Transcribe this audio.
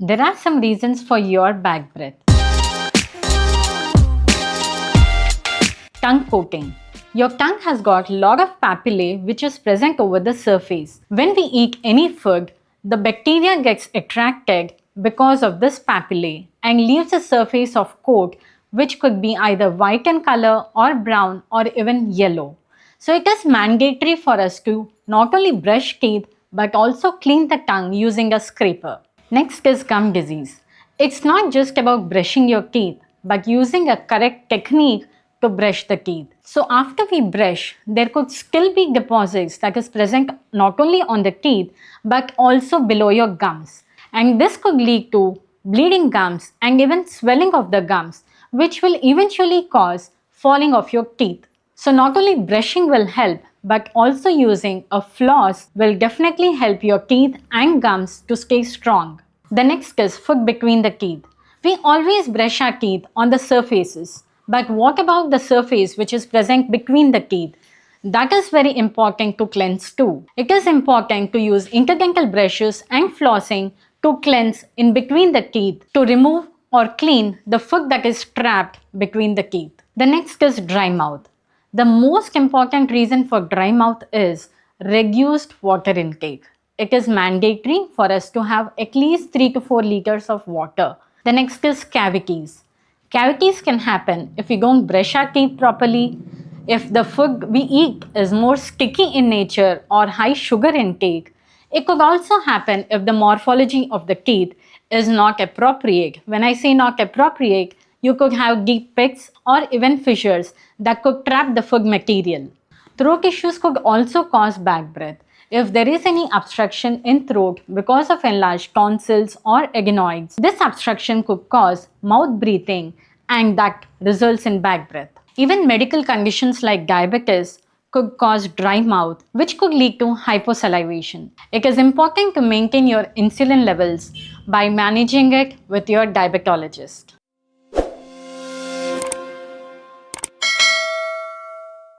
There are some reasons for your bad breath. Tongue coating. Your tongue has got a lot of papillae which is present over the surface. When we eat any food, the bacteria gets attracted because of this papillae and leaves a surface of coat which could be either white in color or brown or even yellow. So it is mandatory for us to not only brush teeth but also clean the tongue using a scraper. Next is gum disease. It's not just about brushing your teeth but using a correct technique to brush the teeth. So after we brush, there could still be deposits that is present not only on the teeth but also below your gums. And this could lead to bleeding gums and even swelling of the gums, which will eventually cause falling of your teeth. So not only brushing will help, but also using a floss will definitely help your teeth and gums to stay strong. The next is food between the teeth. We always brush our teeth on the surfaces. But what about the surface which is present between the teeth? That is very important to cleanse too. It is important to use interdental brushes and flossing to cleanse in between the teeth to remove or clean the food that is trapped between the teeth. The next is dry mouth. The most important reason for dry mouth is reduced water intake. It is mandatory for us to have at least 3 to 4 liters of water. The next is cavities. Cavities can happen if we don't brush our teeth properly, if the food we eat is more sticky in nature or high sugar intake. It could also happen if the morphology of the teeth is not appropriate. When I say not appropriate, you could have deep pits or even fissures that could trap the food material. Throat issues could also cause bad breath. If there is any obstruction in throat because of enlarged tonsils or adenoids, this obstruction could cause mouth breathing and that results in bad breath. Even medical conditions like diabetes could cause dry mouth, which could lead to hyposalivation. It is important to maintain your insulin levels by managing it with your diabetologist.